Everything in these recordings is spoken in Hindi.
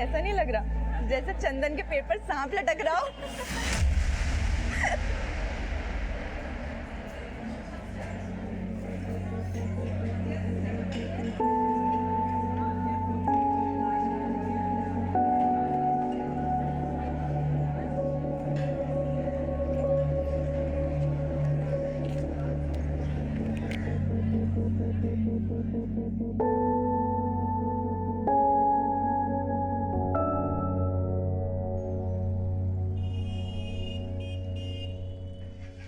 ऐसा नहीं लग रहा जैसे चंदन के पेट पर सांप लटक रहा हो?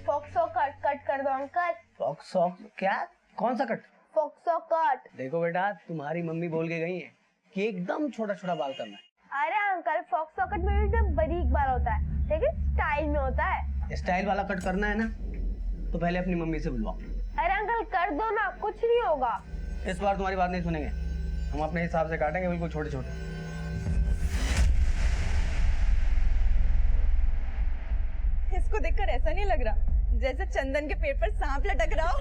फोक्सो कट कट कर दो अंकल। फोक्सो क्या? कौन सा कट? फोक्सो कट। देखो बेटा, तुम्हारी मम्मी बोल के गई है कि एकदम छोटा छोटा बाल करना है। अरे अंकल, फोक्सो कट में भी एकदम बारीक बाल होता है, लेकिन स्टाइल में होता है। स्टाइल वाला कट करना है ना, तो पहले अपनी मम्मी से बुलवाओ। अरे अंकल कर दो ना, कुछ नहीं होगा। इस बार तुम्हारी बात नहीं सुनेंगे, हम अपने हिसाब से काटेंगे, बिल्कुल छोटे छोटे। इसको देखकर ऐसा नहीं लग रहा जैसे चंदन के पेट पर सांप लटक रहा हो?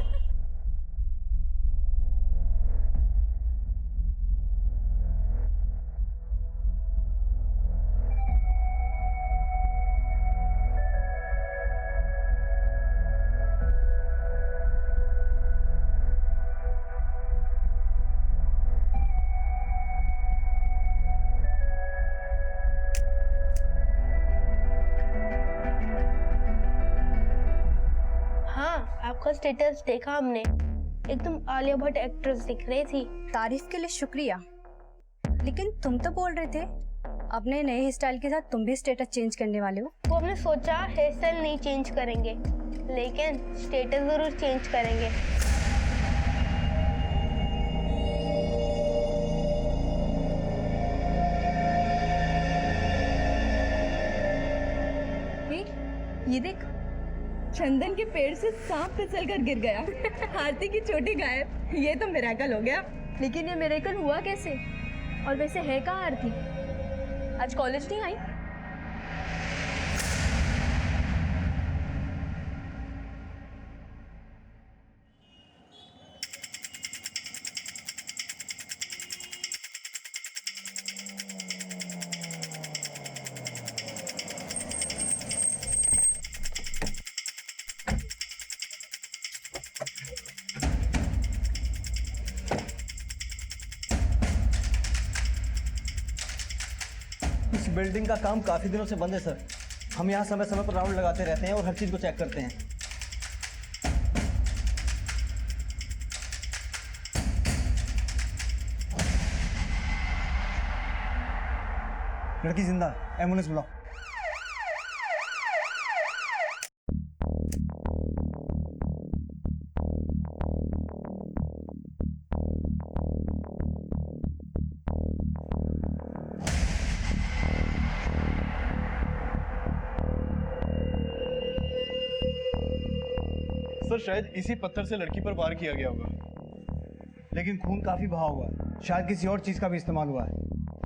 आपका स्टेटस देखा हमने, एकदम आलिया भट्ट एक्ट्रेस दिख रही थी। तारीफ के लिए शुक्रिया, लेकिन तुम तो बोल रहे थे अपने नए हेयर स्टाइल के साथ तुम भी स्टेटस चेंज करने वाले हो। वो हमने सोचा हेयर स्टाइल नहीं चेंज करेंगे, लेकिन स्टेटस जरूर चेंज करेंगे। ये देख, चंदन के पेड़ से सांप फिसल कर गिर गया। हाथी की चोटी गायब। ये तो मिरेकल हो गया। लेकिन ये मिरेकल हुआ कैसे? और वैसे है कहाँ आरती? आज कॉलेज नहीं आई? इस बिल्डिंग का काम काफी दिनों से बंद है सर। हम यहाँ समय समय पर राउंड लगाते रहते हैं और हर चीज को चेक करते हैं। लड़की जिंदा, एम्बुलेंस बुलाओ। सर शायद इसी पत्थर से लड़की पर वार किया गया होगा। लेकिन खून काफी बहा हुआ है, शायद किसी और चीज का भी इस्तेमाल हुआ है।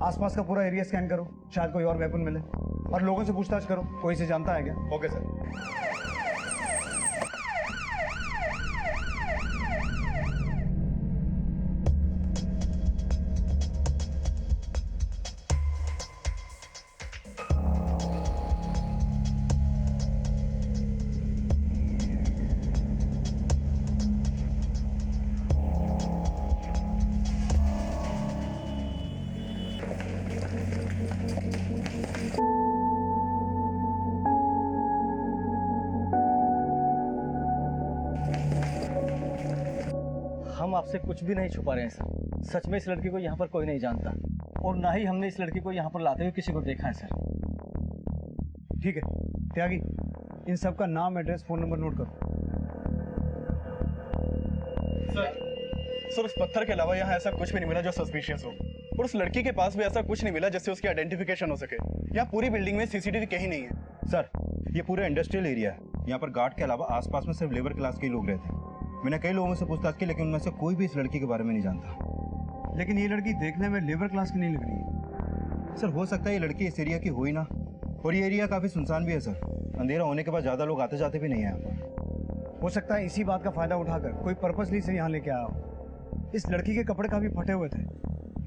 आसपास का पूरा एरिया स्कैन करो, शायद कोई और वेपन मिले। और लोगों से पूछताछ करो, कोई इसे जानता है क्या? Okay sir. हम आपसे कुछ भी नहीं छुपा रहे हैं सर। सच में इस लड़की को यहाँ पर कोई नहीं जानता, और ना ही हमने इस लड़की को यहाँ पर लाते हुए किसी को देखा है सर। ठीक है त्यागी, इन सब का नाम, एड्रेस, फोन नंबर नोट करो। सर उस पत्थर के अलावा यहाँ ऐसा कुछ भी नहीं मिला जो सस्पिशियस हो, और उस लड़की के पास भी ऐसा कुछ नहीं मिला जिससे उसकी आइडेंटिफिकेशन हो सके। यहाँ पूरी बिल्डिंग में सीसीटीवी कहीं नहीं है। सर ये पूरा इंडस्ट्रियल एरिया है, यहाँ पर गार्ड के अलावा आसपास में सिर्फ लेबर क्लास के लोग रहते हैं। मैंने कई लोगों से पूछताछ की, लेकिन उनमें से कोई भी इस लड़की के बारे में नहीं जानता। लेकिन ये लड़की देखने में लेबर क्लास की नहीं लग रही है। सर हो सकता है ये लड़की इस एरिया की हो ही ना, और ये एरिया काफ़ी सुनसान भी है सर। अंधेरा होने के बाद ज़्यादा लोग आते जाते भी नहीं है यहाँ पर। हो सकता है इसी बात का फायदा उठाकर कोई पर्पसली से यहाँ लेके आया हो। इस लड़की के कपड़े काफी फटे हुए थे,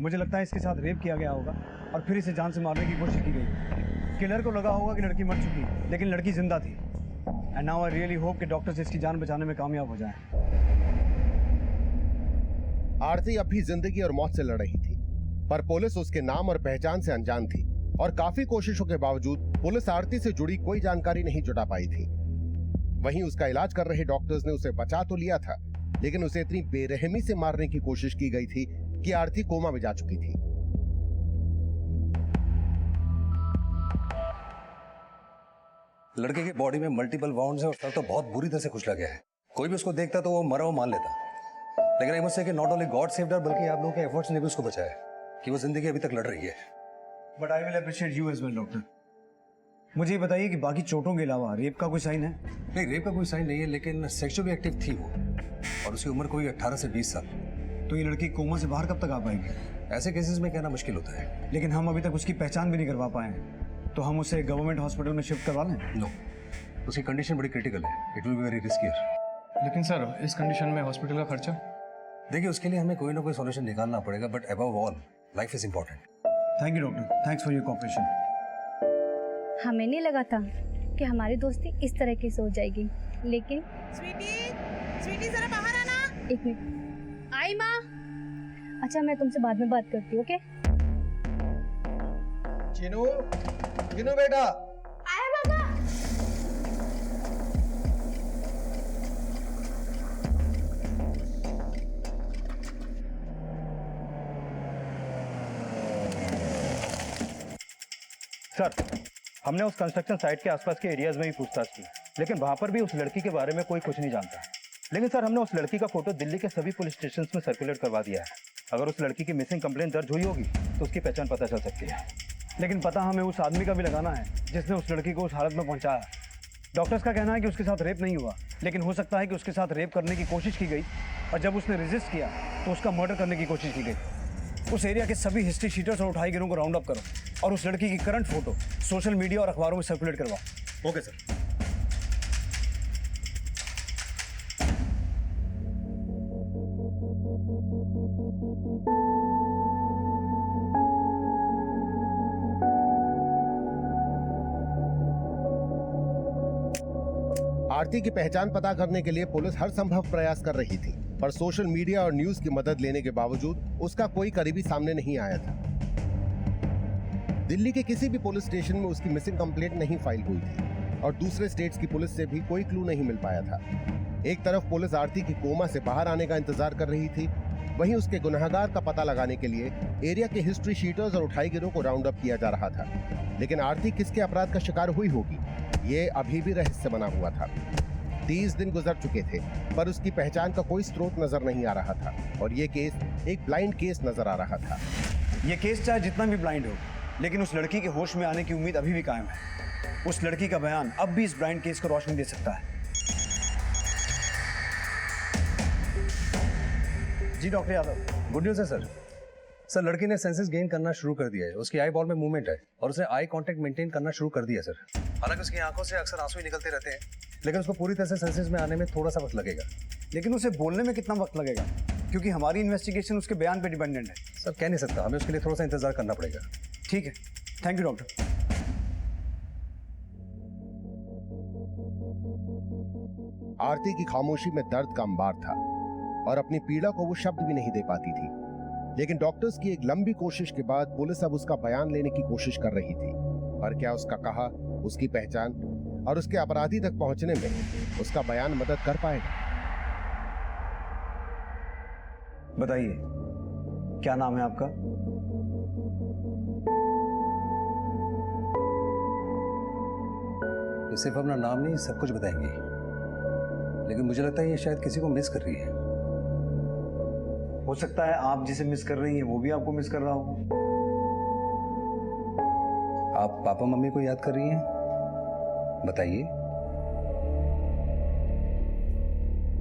मुझे लगता है इसके साथ रेप किया गया होगा। और फिर इसे जान से मारने की कोशिश की गई। किलर को लगा होगा कि लड़की मर चुकी है, लेकिन लड़की जिंदा थी। And now I really hope कि डॉक्टर्स इसकी जान बचाने में कामयाब हो जाएं। आरती अब भी जिंदगी और मौत से लड़ रही थी, पर पुलिस उसके नाम और पहचान से अनजान थी और काफी कोशिशों के बावजूद पुलिस आरती से जुड़ी कोई जानकारी नहीं जुटा पाई थी। वहीं उसका इलाज कर रहे डॉक्टर्स ने उसे बचा तो लिया था, लेकिन उसे इतनी बेरहमी से मारने की कोशिश की गई थी कि आरती कोमा में जा चुकी थी। लड़के की बॉडी में मल्टीपल वाउंड्स हैं और सर तो बहुत बुरी तरह से कुचला गया है। कोई भी उसको देखता तो वो मरा हुआ मान लेता, लेकिन आई मस्ट से कि नॉट ओनली गॉड सेव्ड हर बल्कि आप लोगों के एफर्ट्स ने भी उसको बचाया कि वो जिंदगी अभी तक लड़ रही है। But I will appreciate you as well doctor. मुझे ये बताइए कि बाकी चोटों के अलावा रेप का कोई साइन है? नहीं, रेप का कोई साइन नहीं है, लेकिन सेक्सुअली एक्टिव थी वो और उसकी उम्र कोई 18 से 20 साल। तो ये लड़की कोमा से बाहर कब तक आ पाएगी? ऐसे केसेस में कहना मुश्किल होता है। लेकिन हम अभी तक उसकी पहचान भी नहीं करवा पाए हैं, तो हम उसे गवर्नमेंट हॉस्पिटल में शिफ्ट करवा लें? नो, उसकी कंडीशन बड़ी क्रिटिकल है। It will be very riskier. लेकिन सर इस कंडीशन में हॉस्पिटल का खर्चा? देखिए, उसके लिए हमें कोई ना कोई सॉल्यूशन निकालना पड़ेगा, but above all life is important. Thank you doctor, thanks for your cooperation. हमें नहीं लगा था कि हमारी दोस्ती इस तरह की से हो जाएगी, लेकिन स्वीटी जरा बाहर आना। एक मिनट। आई माँ। अच्छा, मैं तुमसे बाद में बात करती हूँ, ओके? चिनू, चिनू बेटा। आया बाबा। सर, हमने उस कंस्ट्रक्शन साइट के आसपास के एरियाज में भी पूछताछ की, लेकिन वहां पर भी उस लड़की के बारे में कोई कुछ नहीं जानता। लेकिन सर, हमने उस लड़की का फोटो दिल्ली के सभी पुलिस स्टेशन में सर्कुलेट करवा दिया है। अगर उस लड़की की मिसिंग कंप्लेंट दर्ज हुई होगी तो उसकी पहचान पता चल सकती है। लेकिन पता हमें उस आदमी का भी लगाना है जिसने उस लड़की को उस हालत में पहुंचाया। डॉक्टर्स का कहना है कि उसके साथ रेप नहीं हुआ, लेकिन हो सकता है कि उसके साथ रेप करने की कोशिश की गई और जब उसने रेजिस्ट किया तो उसका मर्डर करने की कोशिश की गई। उस एरिया के सभी हिस्ट्री शीटर्स और उठाई गिरों को राउंड अप करो और उस लड़की की करंट फोटो सोशल मीडिया और अखबारों में सर्कुलेट करवाओ। Okay sir. आरती की पहचान पता करने के लिए पुलिस हर संभव प्रयास कर रही थी, पर सोशल मीडिया और न्यूज की मदद लेने के बावजूद उसका कोई करीबी सामने नहीं आया था। दिल्ली के किसी भी पुलिस स्टेशन में उसकी मिसिंग कंप्लेंट नहीं फाइल हुई थी और दूसरे स्टेट्स की पुलिस से भी कोई क्लू नहीं मिल पाया था। एक तरफ पुलिस आरती की कोमा से बाहर आने का इंतजार कर रही थी, वहीं उसके गुनहगार का पता लगाने के लिए एरिया के हिस्ट्री शीटर्स और उठाई गिरों को राउंड अप किया जा रहा था। लेकिन आरती किसके अपराध का शिकार हुई होगी, ये अभी भी रहस्य बना हुआ था। 30 दिन गुजर चुके थे, पर उसकी पहचान का कोई स्रोत नजर नहीं आ रहा था और ये केस एक ब्लाइंड केस नजर आ रहा था। ये केस चाहे जितना भी ब्लाइंड हो, लेकिन उस लड़की के होश में आने की उम्मीद अभी भी कायम है। उस लड़की का बयान अब भी इस ब्लाइंड केस को रोशनी दे सकता है। जी डॉक्टर यादव। गुड न्यूज़ है सर। सर, लड़की ने सेंसेस गेन करना शुरू कर दिया है। उसकी आई बॉल में मूवमेंट है और उसने आई कांटेक्ट मेंटेन करना शुरू कर दिया सर। हालांकि उसकी आंखों से अक्सर आंसू ही निकलते रहते हैं, लेकिन उसको पूरी तरह से सेंसेस में आने में थोड़ा सा वक्त लगेगा। लेकिन उसे बोलने में कितना वक्त लगेगा, क्योंकि हमारी इन्वेस्टिगेशन उसके बयान पे डिपेंडेंट है। सर, कह नहीं सकता, हमें उसके लिए थोड़ा सा इंतजार करना पड़ेगा। ठीक है, थैंक यू डॉक्टर। आरती की खामोशी में दर्द का अंबार था और अपनी पीड़ा को वो शब्द भी नहीं दे पाती थी। लेकिन डॉक्टर्स की एक लंबी कोशिश के बाद पुलिस अब उसका बयान लेने की कोशिश कर रही थी। पर क्या उसका कहा, उसकी पहचान और उसके अपराधी तक पहुंचने में उसका बयान मदद कर पाएगा? बताइए, क्या नाम है आपका? ये सिर्फ अपना नाम नहीं, सब कुछ बताएंगे, लेकिन मुझे लगता है ये शायद किसी को मिस कर रही है। हो सकता है आप जिसे मिस कर रही हैं वो भी आपको मिस कर रहा हो। आप पापा मम्मी को याद कर रही हैं? बताइए।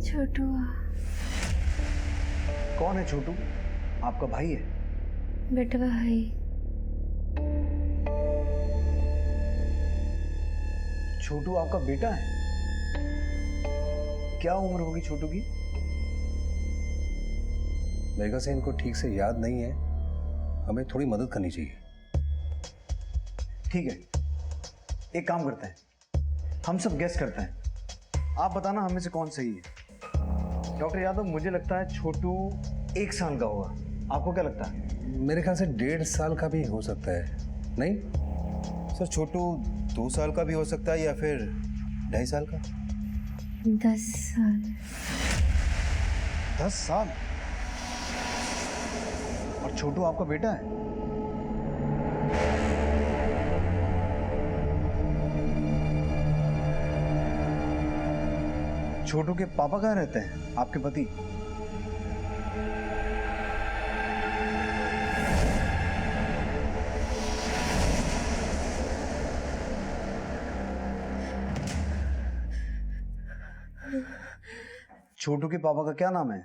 छोटू। कौन है छोटू? आपका भाई है? बेटा भाई। छोटू आपका बेटा है? क्या उम्र होगी छोटू की? मेरे ख्याल से इनको ठीक से याद नहीं है, हमें थोड़ी मदद करनी चाहिए। ठीक है, एक काम करते हैं, हम सब गेस करते हैं, आप बताना हम में से कौन सही है। डॉक्टर यादव, मुझे लगता है छोटू 1 साल का होगा, आपको क्या लगता है? मेरे ख्याल से 1.5 साल का भी हो सकता है, नहीं? सर छोटू 2 साल का भी हो सकता है या फिर 2.5 साल का। 10 साल। 10 साल? और छोटू आपका बेटा है? छोटू के पापा कहाँ रहते हैं, आपके पति? छोटू के पापा का क्या नाम है?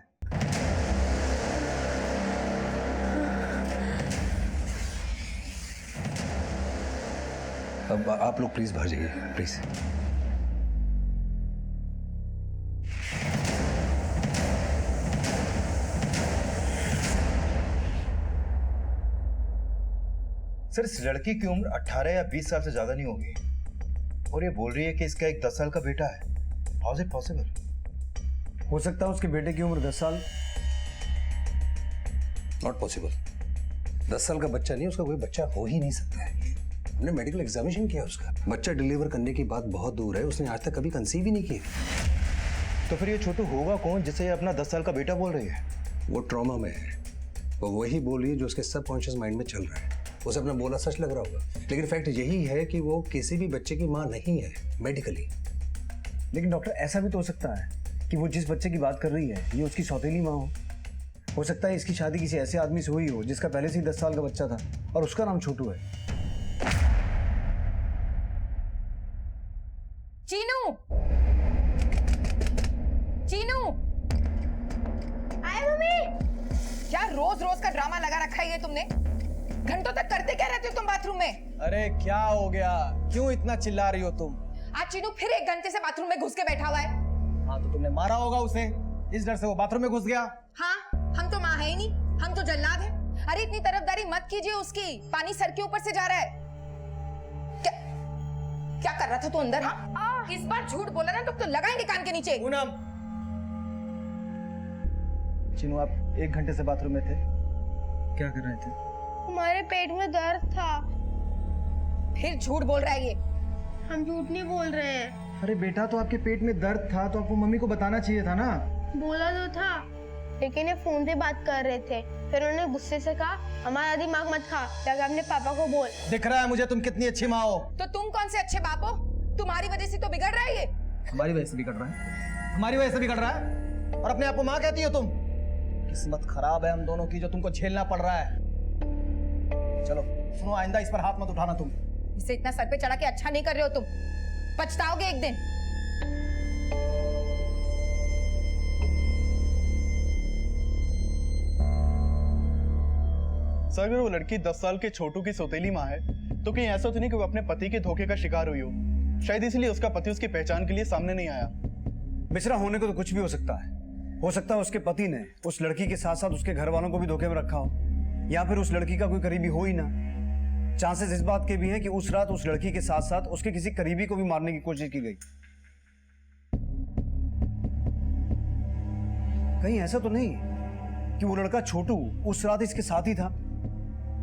अब आप लोग प्लीज बाहर जाइए, प्लीज। सर इस लड़की की उम्र 18 या 20 साल से ज्यादा नहीं होगी और ये बोल रही है कि इसका एक 10 साल का बेटा है। How is it possible? हो सकता है उसके बेटे की उम्र 10 साल। Not possible. 10 साल का बच्चा नहीं, उसका कोई बच्चा हो ही नहीं सकता है। हमने मेडिकल एग्जामिनेशन किया उसका, बच्चा डिलीवर करने की बात बहुत दूर है, उसने आज तक कभी कंसीव ही नहीं किया। तो फिर ये छोटू होगा कौन जिसे ये अपना 10 साल का बेटा बोल रही है? वो ट्रॉमा में है, वो वही बोल रही है जो उसके सबकॉन्शियस माइंड में चल रहा है। उसे अपना बोला सच लग रहा होगा, लेकिन फैक्ट यही है कि वो किसी भी बच्चे की माँ नहीं है मेडिकली। लेकिन डॉक्टर, ऐसा भी तो हो सकता है कि वो जिस बच्चे की बात कर रही है ये उसकी सौतेली माँ हो सकता है इसकी शादी किसी ऐसे आदमी से हुई हो जिसका पहले से ही 10 साल का बच्चा था और उसका नाम छोटू है। चीनू, चीनू, आए मम्मी। क्या रोज रोज का ड्रामा लगा रखा है ये तुमने? घंटों तक करते क्या रहते हो तुम बाथरूम में? अरे क्या हो गया, क्यों इतना चिल्ला रही हो तुम? आज चीनू फिर 1 घंटे से बाथरूम में घुस के बैठा हुआ है। हाँ तो तुमने मारा होगा उसे, इस डर से वो बाथरूम में घुस गया। हाँ, हम तो माँ है ही नहीं, हम तो जल्लाद हैं। अरे इतनी तरफदारी मत कीजिए उसकी, पानी सर के ऊपर से जा रहा है। क्या क्या कर रहा था तू अंदर? हाँ, इस बार झूठ बोला ना तो लगाएंगे कान के नीचे। पूनम, चिनू आप 1 घंटे से बाथरूम में थे, क्या कर रहे थे? हमारे पेट में दर्द था। फिर झूठ बोल रहा है ये। हम झूठ नहीं बोल रहे हैं। अरे बेटा, तो आपके पेट में दर्द था तो आपको मम्मी को बताना चाहिए था ना। बोला तो था, लेकिन ये फोन पे बात कर रहे थे। फिर उन्होंने गुस्से से कहा हमारा दिमाग मत खा, जाकर अपने पापा को बोल। दिख रहा है मुझे तुम कितनी अच्छी माँ हो। तो तुम कौन से अच्छे बाप हो? तुम्हारी वजह से तो बिगड़ रहा है ये। हमारी वजह से बिगड़ रहा है, हमारी वजह से बिगड़ रहा है और अपने आप को माँ कहती हो तुम? किस्मत खराब है हम दोनों की जो तुमको झेलना पड़ रहा है। चलो सुनो, आइंदा इस पर हाथ मत उठाना तुम। इसे इतना सर पे चढ़ा के अच्छा नहीं कर रहे हो तुम, पछताओगे एक दिन। सर अगर वो लड़की 10 साल के छोटू की सौतेली माँ है तो कहीं ऐसा तो नहीं कि वो अपने पति के धोखे का शिकार हुई हो? शायद इसलिए उसका पति उसकी पहचान के लिए सामने नहीं आया। मिश्रा, होने को तो कुछ भी हो सकता है उसके पति ने उस लड़की के साथ साथ उसके घर वालों को भी धोखे में रखा हो, या फिर उस लड़की का कोई करीबी हो ही ना। चांसेस इस बात के भी हैं कि उस रात उस लड़की के साथ साथ उसके किसी करीबी को भी मारने की कोशिश की गई। कहीं ऐसा तो नहीं कि वो लड़का छोटू उस रात इसके साथ ही था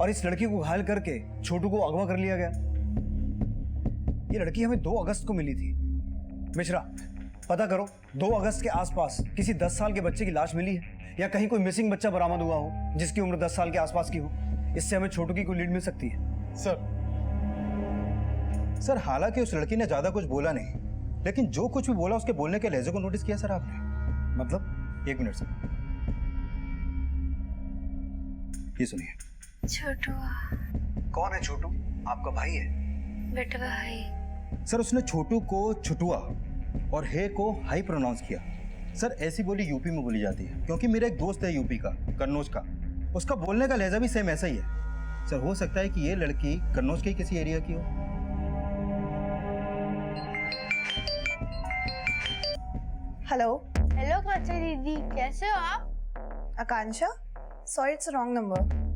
और इस लड़की को घायल करके छोटू को अगवा कर लिया गया। ये लड़की हमें 2 अगस्त को मिली थी। मिश्रा, पता करो 2 अगस्त के आसपास किसी 10 साल के बच्चे की लाश मिली है या कहीं कोई मिसिंग बच्चा बरामद हुआ हो जिसकी उम्र 10 साल के आसपास की हो। इससे हमें छोटू की कोई लीड मिल सकती है। सर हालांकि उस लड़की ने ज्यादा कुछ बोला नहीं, लेकिन जो कुछ भी बोला उसके बोलने के लहजे को नोटिस किया सर आपने? मतलब? 1 मिनट सर, ये सुनिए। छोटू। कौन है छोटू? आपका भाई है? बेटा भाई। सर उसने छोटू को छुटुआ और हे को हाई प्रोनाउंस किया। सर ऐसी बोली यूपी में बोली जाती है, क्योंकि मेरा एक दोस्त है यूपी का, कन्नौज का, उसका बोलने का लहजा भी सेम ऐसा ही है। सर हो सकता है कि ये लड़की कन्नौज के किसी एरिया की हो। हेलो हेलो कांचा दीदी, कैसे हो आप? Akanksha, sorry it's wrong number.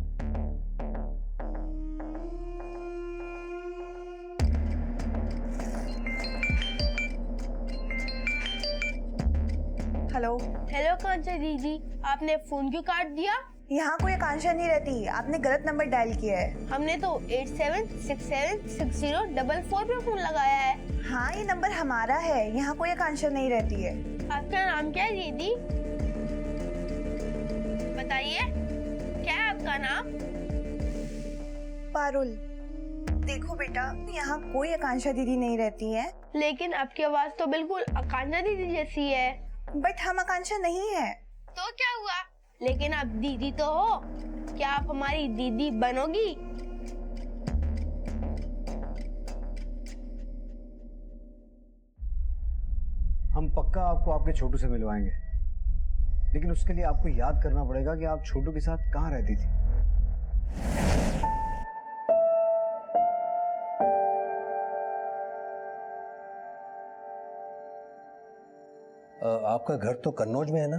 Hello. Hello Kancha दीदी, आपने फोन क्यों काट दिया? यहाँ कोई आकांक्षा नहीं रहती, आपने गलत नंबर डायल किया है। हमने तो 87676044 पे फोन लगाया है। हाँ, ये नंबर हमारा है, यहाँ कोई आकांक्षा नहीं रहती है। आपका नाम क्या है दीदी? बताइए, क्या है आपका नाम? पारुल। देखो बेटा, यहाँ कोई आकांक्षा दीदी नहीं रहती है। लेकिन आपकी आवाज तो बिल्कुल आकांक्षा दीदी जैसी है। बट हम आकांक्षा नहीं है। तो क्या हुआ? लेकिन आप दीदी तो हो, क्या आप हमारी दीदी बनोगी? हम पक्का आपको आपके छोटू से मिलवाएंगे, लेकिन उसके लिए आपको याद करना पड़ेगा कि आप छोटू के साथ कहाँ रहती थी। आपका घर तो कन्नौज में है ना?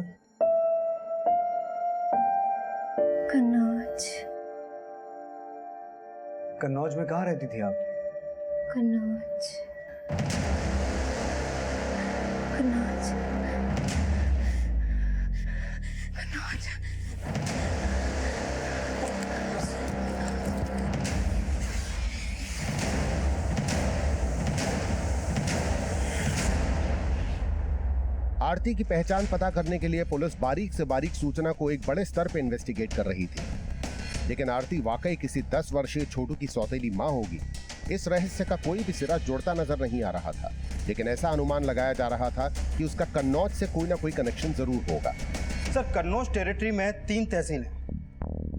कन्नौज। कन्नौज में कहाँ रहती थी आप? कन्नौज। कन्नौज। कन्नौज। आरती की पहचान पता करने के लिए पुलिस बारीक से बारीक सूचना को एक बड़े स्तर पर इन्वेस्टिगेट कर रही थी, लेकिन आरती वाकई किसी 10 वर्षीय छोटू की सौतेली मां होगी, इस रहस्य का कोई भी सिरा जुड़ता नजर नहीं आ रहा था। लेकिन ऐसा अनुमान लगाया जा रहा था कि उसका कन्नौज से कोई ना कोई कनेक्शन जरूर होगा। सर, कन्नौज टेरिटरी में 3 तहसील हैं,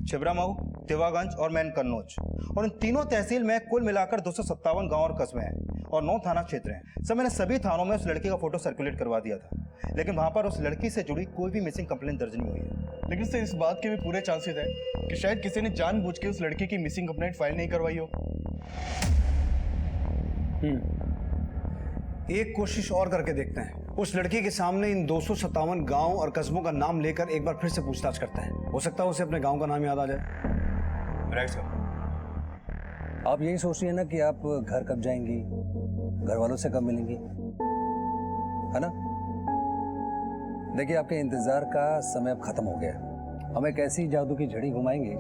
छिबरामऊ, तिवागंज और मैन कन्नौज, और इन तीनों तहसील में कुल मिलाकर 257 गांव और कस्बे हैं और 9 थाना क्षेत्र हैं। सर, मैंने सभी थानों में उस लड़की का फोटो सर्कुलेट करवा दिया था, लेकिन वहां पर उस लड़की से जुड़ी कोई भी मिसिंग कंप्लेंट दर्ज नहीं हुई है। लेकिन सर, इस बात के भी पूरे चांसेस है कि शायद किसी ने जानबूझ के उस लड़की की मिसिंग कंप्लेंट फाइल नहीं करवाई हो। एक कोशिश और करके देखते हैं। उस लड़की के सामने इन 257 गांव और कस्बों का नाम लेकर एक बार फिर से पूछताछ करते हैं। हो सकता है उसे अपने गांव का नाम याद आ जाए। Right sir. आप यही सोच रही है ना कि आप घर कब जाएंगी, घर वालों से कब मिलेंगी, है ना? देखिए, आपके इंतजार का समय अब खत्म हो गया। हम एक ऐसी जादू की झड़ी घुमाएंगे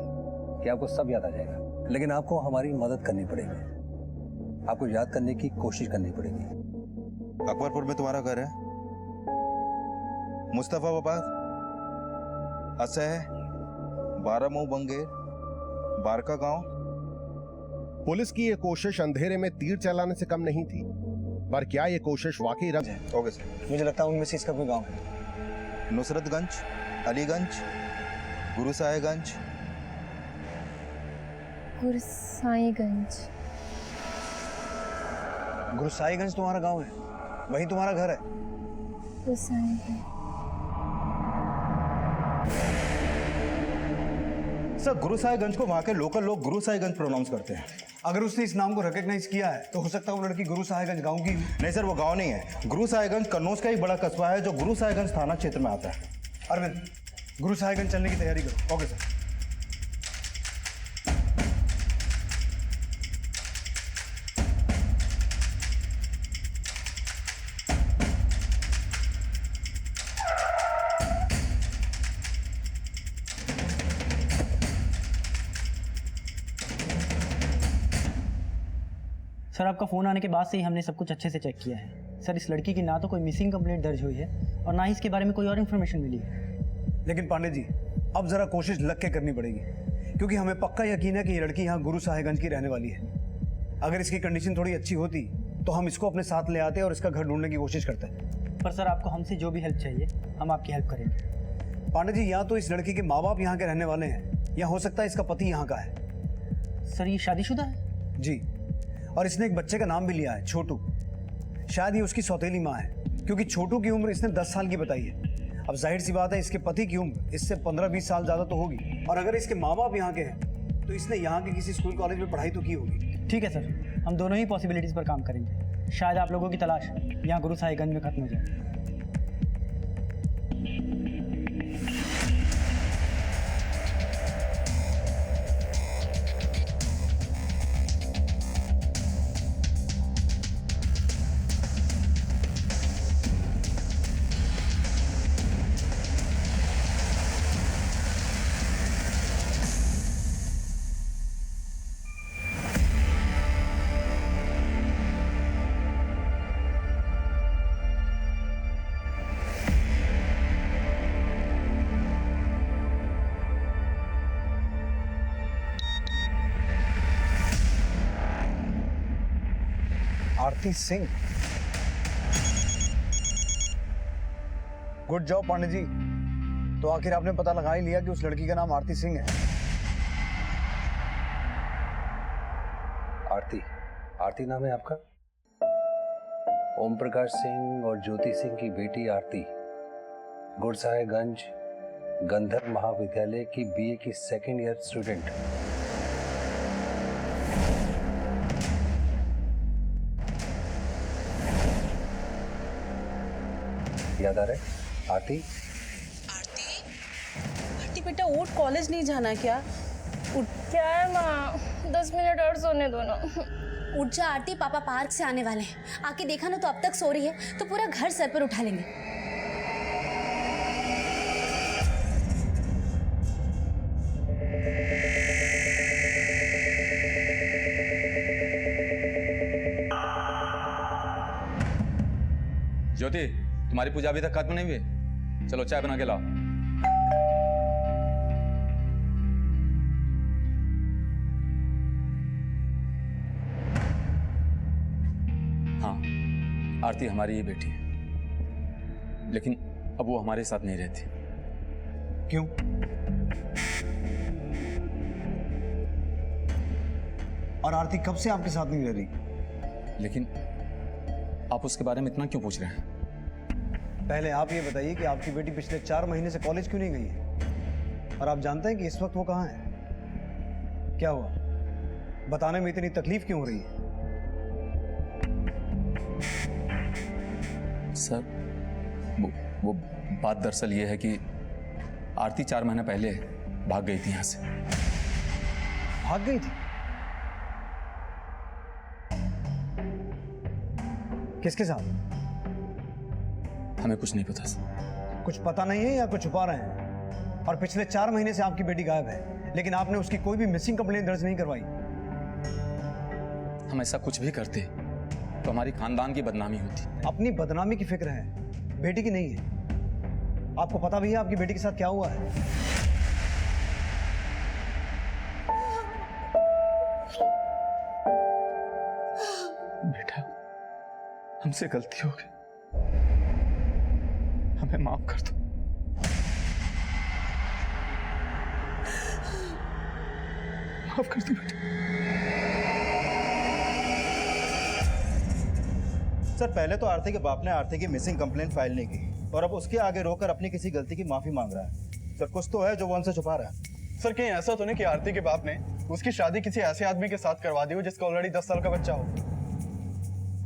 कि आपको सब याद आ जाएगा, लेकिन आपको हमारी मदद करनी पड़ेगी। आपको याद करने की कोशिश करनी पड़ेगी। अकबरपुर में तुम्हारा घर है? मुस्तफाबाद, असह, बारामऊ, बंगेर, बारका गांव। पुलिस की ये कोशिश अंधेरे में तीर चलाने से कम नहीं थी, पर क्या ये कोशिश वाकई रंग है? Okay sir. मुझे लगता है उनमें से इसका कोई गांव है। नुसरतगंज, अलीगंज, गुरुसाहिबगंज। गुरसाईगंज। गुरुसाहिबगंज तुम्हारा गांव है, वही तुम्हारा घर है। गुरसाईगंज। सर, गुरुसाहिबगंज को वहां के लोकल लोग गुरुसाहिबगंज प्रोनाउंस करते हैं। अगर उसने इस नाम को रिकॉग्नाइज किया है तो हो सकता है वो लड़की गुरुसाहिबगंज गांव की। नहीं सर, वो गांव नहीं है। गुरुसाहिबगंज कन्नौज का ही बड़ा कस्बा है जो गुरुसाहिबगंज थाना क्षेत्र में आता है। अरविंद, गुरुसाहिबगंज चलने की तैयारी करो। Okay sir. सर, आपका फ़ोन आने के बाद से ही हमने सब कुछ अच्छे से चेक किया है। सर, इस लड़की की ना तो कोई मिसिंग कंप्लेंट दर्ज हुई है और ना ही इसके बारे में कोई और इन्फॉर्मेशन मिली है। लेकिन पांडे जी, अब जरा कोशिश लग के करनी पड़ेगी, क्योंकि हमें पक्का यकीन है कि ये लड़की यहाँ गुरुसाहिबगंज की रहने वाली है। अगर इसकी कंडीशन थोड़ी अच्छी होती तो हम इसको अपने साथ ले आते और इसका घर ढूंढने की कोशिश करते। पर सर, आपको हमसे जो भी हेल्प चाहिए हम आपकी हेल्प करेंगे। पांडे जी, या तो इस लड़की के माँ बाप यहाँ के रहने वाले हैं या हो सकता है इसका पति यहाँ का है। सर, ये शादीशुदा है? जी, और इसने एक बच्चे का नाम भी लिया है, छोटू। शायद ये उसकी सौतेली माँ है, क्योंकि छोटू की उम्र इसने 10 साल की बताई है। अब जाहिर सी बात है, इसके पति की उम्र इससे 15-20 साल ज़्यादा तो होगी, और अगर इसके माँ बाप यहाँ के हैं तो इसने यहाँ के किसी स्कूल कॉलेज में पढ़ाई तो की होगी। ठीक है सर, हम दोनों ही पॉसिबिलिटीज़ पर काम करेंगे। शायद आप लोगों की तलाश यहाँ गुरुसाहिबगंज में खत्म हो जाए। आरती सिंह। Good job Pandey ji. तो आखिर आपने पता लगा ही लिया कि उस लड़की का नाम आरती सिंह है। आरती, आरती नाम है आपका? ओम प्रकाश सिंह और ज्योति सिंह की बेटी आरती गुरसाहिबगंज गंधर्व महाविद्यालय की बीए की सेकेंड ईयर स्टूडेंट। याद आ रहा है आरती? आरती बेटा उठ, कॉलेज नहीं जाना क्या? क्या है माँ, 10 मिनट और सोने दो ना। उठ जा आरती, पापा पार्क से आने वाले हैं। आके देखा ना तो अब तक सो रही है, तो पूरा घर सर पर उठा लेंगे। ज्योति, तुम्हारी पूजा अभी तक खत्म नहीं हुई? चलो चाय बना के लाओ। हाँ, आरती हमारी ये बेटी है, लेकिन अब वो हमारे साथ नहीं रहती। क्यों? और आरती कब से आपके साथ नहीं रह रही? लेकिन आप उसके बारे में इतना क्यों पूछ रहे हैं? पहले आप ये बताइए कि आपकी बेटी पिछले 4 महीने से कॉलेज क्यों नहीं गई है? और आप जानते हैं कि इस वक्त वो कहाँ है? क्या हुआ? बताने में इतनी तकलीफ क्यों हो रही है? सर, वो बात दरअसल ये है कि आरती 4 महीने पहले भाग गई थी यहाँ से। भाग गई थी? किसके साथ? हमें कुछ नहीं पता सर। कुछ पता नहीं है या कुछ छुपा रहे हैं? और पिछले 4 महीने से आपकी बेटी गायब है, लेकिन आपने उसकी कोई भी मिसिंग कंप्लेंट दर्ज नहीं करवाई। हम ऐसा कुछ भी करते तो हमारी खानदान की बदनामी होती। अपनी बदनामी की फिक्र है, बेटी की नहीं है। आपको पता भी है आपकी बेटी के साथ क्या हुआ है? बेटा, हमसे गलती हो गई, हमें माफ कर दो। माफ कर दो बेटा। सर, पहले तो आरती के बाप ने आरती की मिसिंग कंप्लेंट फाइल नहीं की और अब उसके आगे रोकर अपनी किसी गलती की माफी मांग रहा है। सर, कुछ तो है जो वो उनसे छुपा रहा है। सर, कहीं ऐसा तो नहीं कि आरती के बाप ने उसकी शादी किसी ऐसे आदमी के साथ करवा दी हो जिसका ऑलरेडी 10 साल का बच्चा हो?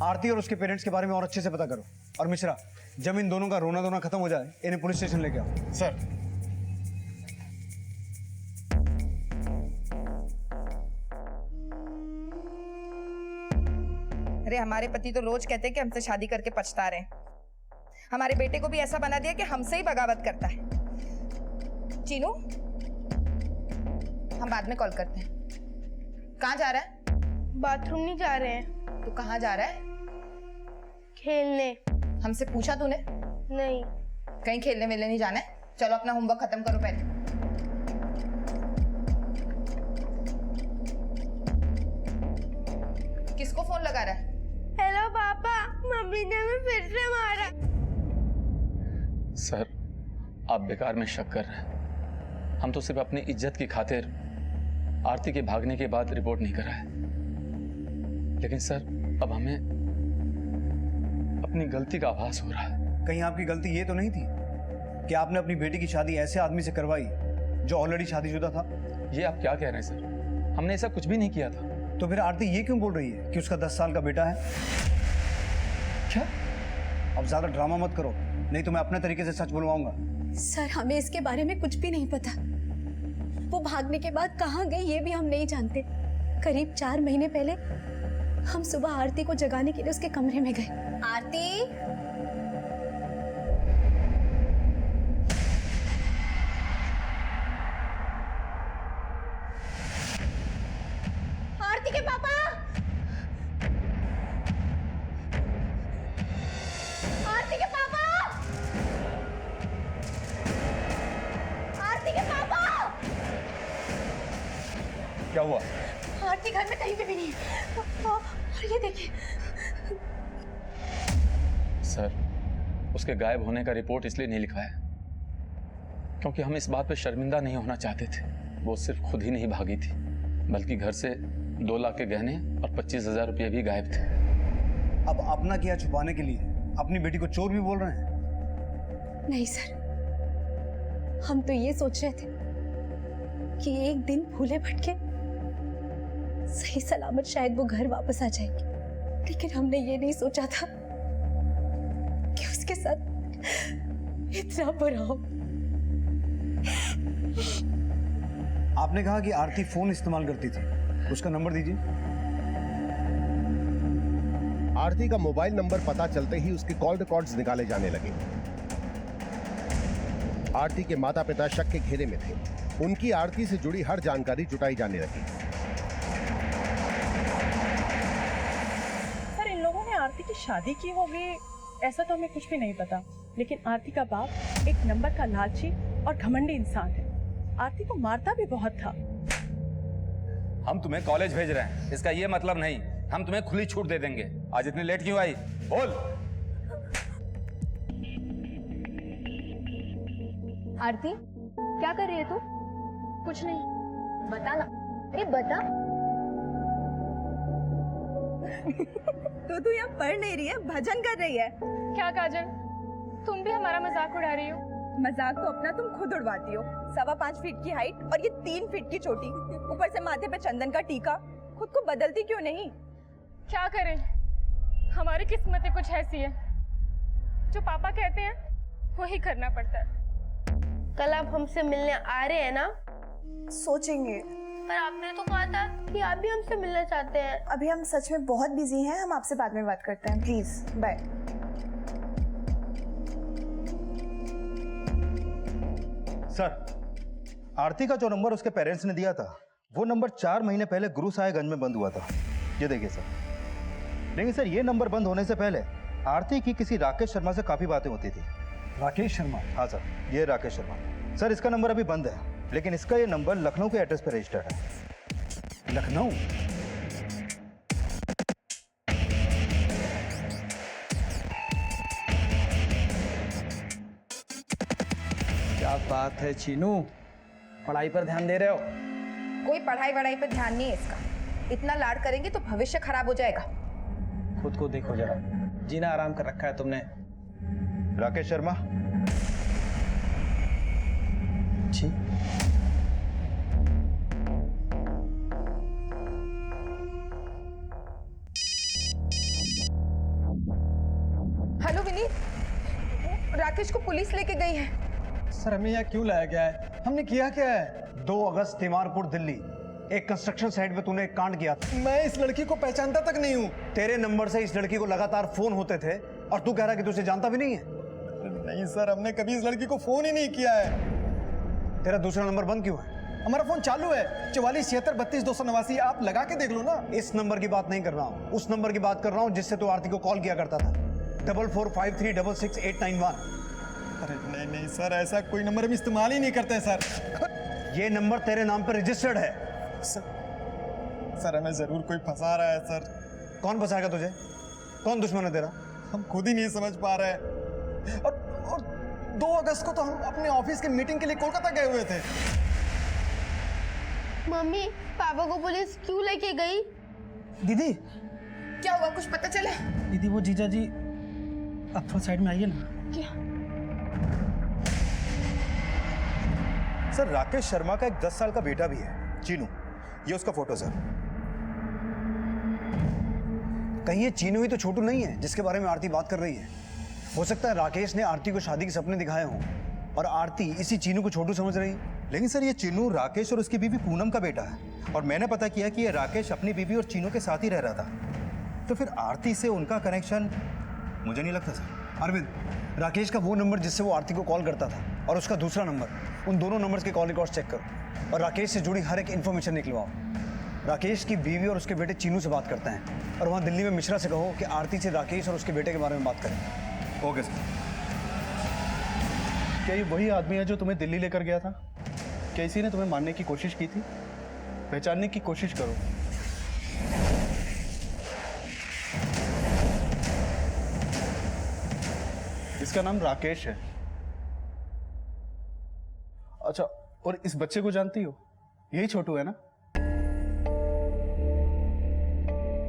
आरती और उसके पेरेंट्स के बारे में और अच्छे से पता करो। और मिश्रा, जब इन दोनों का रोना धोना खत्म हो जाए, इन्हें पुलिस स्टेशन लेके आओ। सर, अरे हमारे पति तो रोज कहते हैं कि हमसे शादी करके पछता रहे हैं। हमारे बेटे को भी ऐसा बना दिया कि हमसे ही बगावत करता है। चीनू, हम बाद में कॉल करते हैं। कहाँ जा रहा है? बाथरूम नहीं जा रहे हैं। तू कहाँ जा रहा है? खेलने। हमसे पूछा तूने? नहीं। कहीं खेलने वेलने नहीं जाना है? चलो अपना होमवर्क खत्म करो पहले। किसको फोन लगा रहा है? हेलो पापा, मम्मी ने हमें फिर से मारा। सर, आप बेकार में शक कर रहे हैं। हम तो सिर्फ अपनी इज्जत की खातिर आरती के भागने के बाद रिपोर्ट नहीं करा है। लेकिन सर, अब हमें अपनी गलती का आभास हो रहा है। कहीं आपकी गलती ये तो नहीं थी कि आपने अपनी बेटी की शादी ऐसे आदमी से करवाई जो ऑलरेडी शादीशुदा था? ये आप क्या कह रहे हैं सर? हमने ऐसा कुछ भी नहीं किया था। तो फिर आरती ये क्यों बोल रही है कि उसका 10 साल का बेटा है? क्या? अब ज्यादा ड्रामा मत करो, नहीं तो मैं अपने तरीके से सच बुलवाऊंगा। सर, हमें इसके बारे में कुछ भी नहीं पता। वो भागने के बाद कहाँ गई ये भी हम नहीं जानते। करीब 4 महीने पहले हम सुबह आरती को जगाने के लिए उसके कमरे में गए। आरती, आरती के पापा, आरती के पापा, आरती के पापा। क्या हुआ? आरती घर में कहीं पे भी नहीं है। और ये देखिए, सर उसके गायब होने का रिपोर्ट इसलिए नहीं लिखवाया क्योंकि हम इस बात पे शर्मिंदा नहीं होना चाहते थे। वो सिर्फ खुद ही नहीं भागी थी बल्कि घर से 2 लाख के गहने और 25,000 रुपये भी गायब थे। अब अपना किया छुपाने के लिए अपनी बेटी को चोर भी बोल रहे हैं? नहीं सर, हम तो ये सोच रहे थे कि एक दिन भूले भटके सही सलामत शायद वो घर वापस आ जाएगी, लेकिन हमने ये नहीं सोचा था कि उसके साथ इतना बुरा हो। आपने कहा कि आरती फोन इस्तेमाल करती थी, उसका नंबर दीजिए। आरती का मोबाइल नंबर पता चलते ही उसके कॉल रिकॉर्ड्स निकाले जाने लगे। आरती के माता पिता शक के घेरे में थे। उनकी आरती से जुड़ी हर जानकारी जुटाई जाने लगी। सर, इन लोगों ने आरती की शादी की होगी ऐसा तो हमें कुछ भी नहीं पता, लेकिन आरती का बाप एक नंबर का लालची और घमंडी इंसान है। आरती को मारता भी बहुत था। हम तुम्हें कॉलेज भेज रहे हैं, इसका ये मतलब नहीं हम तुम्हें खुली छूट दे देंगे। आज इतनी लेट क्यों आई? बोल। आरती, क्या कर रही है तू? कुछ नहीं। बता ना, अरे बता। तो तू यहाँ पढ़ नहीं रही है, भजन कर रही है। क्या काजल, तुम भी हमारा मजाक उड़ा रही हो? मजाक तो अपना तुम खुद उड़वाती हो। 5.25 फीट की हाइट और ये 3 फीट की चोटी, ऊपर से माथे पे चंदन का टीका। खुद को बदलती क्यों नहीं? क्या करें, हमारी किस्मतें कुछ ऐसी है, जो पापा कहते हैं वही करना पड़ता है। कल आप हमसे मिलने आ रहे हैं ना? सोचेंगे। पर आपने तो कहा था कि आप भी हमसे मिलना चाहते हैं। अभी हम सच में बहुत बिजी हैं, हम आपसे बाद में बात करते हैं, प्लीज बाय। सर, आरती का जो नंबर उसके पेरेंट्स ने दिया था वो नंबर 4 महीने पहले गुरु साहेबगंज में बंद हुआ था। ये देखिए सर। लेकिन सर ये नंबर बंद होने से पहले आरती की किसी राकेश शर्मा से काफी बातें होती थी। राकेश शर्मा? हाँ सर, ये राकेश शर्मा। सर इसका नंबर अभी बंद है, लेकिन इसका ये नंबर लखनऊ के एड्रेस पर रजिस्टर्ड है। लखनऊ? क्या बात है चीनू, पढ़ाई पर ध्यान दे रहे हो? कोई पढ़ाई वढ़ाई पे ध्यान नहीं है इसका। इतना लाड करेंगे तो भविष्य खराब हो जाएगा। खुद को देखो जरा, जीना आराम कर रखा है तुमने। राकेश शर्मा जी। हेलो विनीत, राकेश को पुलिस लेके गई है। सर हमें यहाँ क्यों लाया गया है? हमने किया क्या है? 2 अगस्त तिमारपुर दिल्ली, एक कंस्ट्रक्शन साइट पे तूने एक कांड किया था। मैं इस लड़की को पहचानता तक नहीं हूँ। तेरे नंबर से इस लड़की को लगातार फोन होते थे और तू कह रहा है कि तुझे जानता भी नहीं है। नहीं सर, हमने कभी इस लड़की को फोन ही नहीं किया है। तेरा दूसरा नंबर बंद क्यों है? हमारा फोन चालू है, 447632 आप लगा के देख लो ना। इस नंबर की बात नहीं कर रहा हूँ, उस नंबर की बात कर रहा हूँ जिससे तू आरती को कॉल किया करता था, 4453666891। अरे नहीं नहीं सर, ऐसा कोई नंबर हम इस्तेमाल ही नहीं करते हैं सर। ये नंबर तेरे नाम पर रजिस्टर्ड है। सर हमें जरूर कोई फंसा रहा है सर। कौन फंसाएगा तुझे? कौन दुश्मन है तेरा? हम खुद ही नहीं समझ पा रहे हैं। और 2 अगस्त को तो हम अपने ऑफिस की मीटिंग के लिए कोलकाता गए हुए थे। मम्मी, पापा को पुलिस क्यों लेके गई? दीदी, क्या हुआ, कुछ पता चला? दीदी वो जीजा जी, आप थोड़ा साइड में आइए ना। क्या? सर राकेश शर्मा का एक 10 साल का बेटा भी है, चीनू। ये उसका फोटो सर। कहीं ये चीनू ही तो छोटू नहीं है जिसके बारे में आरती बात कर रही है? हो सकता है राकेश ने आरती को शादी के सपने दिखाए हों और आरती इसी चीनू को छोटू समझ रही है। लेकिन सर ये चीनू राकेश और उसकी बीवी पूनम का बेटा है, और मैंने पता किया कि ये राकेश अपनी बीवी और चीनू के साथ ही रह रहा था। तो फिर आरती से उनका कनेक्शन मुझे नहीं लगता सर। अरविंद, राकेश का वो नंबर जिससे वो आरती को कॉल करता था और उसका दूसरा नंबर, उन दोनों नंबर्स के कॉल रिकॉर्ड्स चेक करो और राकेश से जुड़ी हर एक इन्फॉर्मेशन निकलवाओ। राकेश की बीवी और उसके बेटे चीनू से बात करते हैं और वहाँ दिल्ली में मिश्रा से कहो कि आरती से राकेश और उसके बेटे के बारे में बात करें। Okay sir. क्या ये वही आदमी है जो तुम्हें दिल्ली लेकर गया था? क्या इसी ने तुम्हें मारने की कोशिश की थी? पहचानने की कोशिश करो। इसका नाम राकेश है। अच्छा, और इस बच्चे को जानती हो? यही छोटू है ना?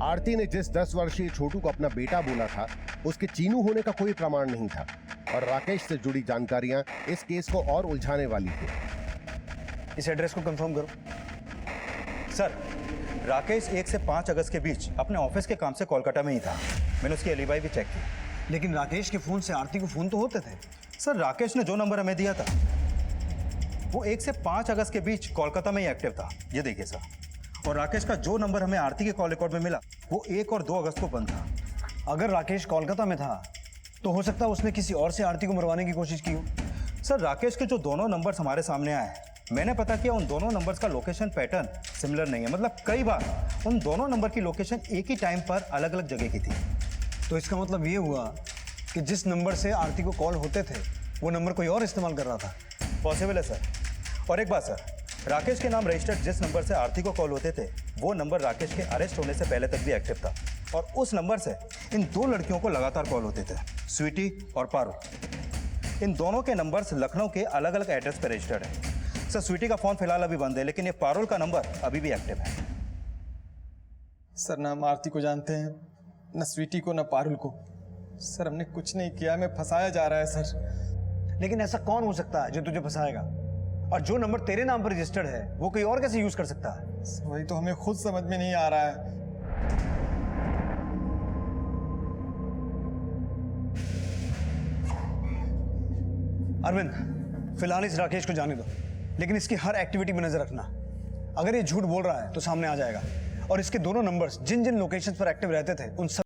आरती ने जिस 10 वर्षीय छोटू को अपना बेटा बोला था, उसके चीनू होने का कोई प्रमाण नहीं था और राकेश से जुड़ी जानकारियां इस केस को और उलझाने वाली थी। इस एड्रेस को कंफर्म करो। सर, राकेश 1 से 5 अगस्त के बीच अपने ऑफिस के काम से कोलकाता में ही था। मैंने उसकी एलिबाई भी चेक की। लेकिन राकेश के फोन से आरती को फोन तो होते थे। सर, राकेश ने जो नंबर हमें दिया था वो 1 से 5 अगस्त के बीच कोलकाता में ही एक्टिव था। ये देखिए सर। और राकेश का जो नंबर हमें आरती के कॉल रिकॉर्ड में मिला वो 1 और 2 अगस्त को बंद था। अगर राकेश कोलकाता में था तो हो सकता है उसने किसी और से आरती को मरवाने की कोशिश की हो। सर, राकेश के जो दोनों नंबर्स हमारे सामने आए, मैंने पता किया उन दोनों नंबर्स का लोकेशन पैटर्न सिमिलर नहीं है। मतलब कई बार उन दोनों नंबर की लोकेशन एक ही टाइम पर अलग अलग जगह की थी। तो इसका मतलब ये हुआ कि जिस नंबर से आरती को कॉल होते थे वो नंबर कोई और इस्तेमाल कर रहा था। पॉसिबल है सर। और एक बात सर, राकेश के नाम रजिस्टर्ड जिस नंबर से आरती को कॉल होते थे वो नंबर राकेश के अरेस्ट होने से पहले तक भी एक्टिव था और उस नंबर से इन 2 लड़कियों को लगातार कॉल होते थे, स्वीटी और पारुल। इन दोनों के नंबर्स लखनऊ के अलग अलग एड्रेस पर रजिस्टर्ड है। सर, स्वीटी का फोन फिलहाल अभी बंद है, लेकिन ये पारुल का नंबर अभी भी एक्टिव है। सर, ना हम आरती को जानते हैं, न स्वीटी को, न पारुल को। सर, हमने कुछ नहीं किया, हमें फंसाया जा रहा है सर। लेकिन ऐसा कौन हो सकता है जो तुझे फंसाएगा? और जो नंबर तेरे नाम पर रजिस्टर्ड है वो कोई और कैसे यूज कर सकता है? वही तो हमें खुद समझ में नहीं आ रहा है। अरविंद, फिलहाल इस राकेश को जाने दो, लेकिन इसकी हर एक्टिविटी में नजर रखना। अगर ये झूठ बोल रहा है तो सामने आ जाएगा और इसके दोनों नंबर्स जिन जिन लोकेशंस पर एक्टिव रहते थे उन सब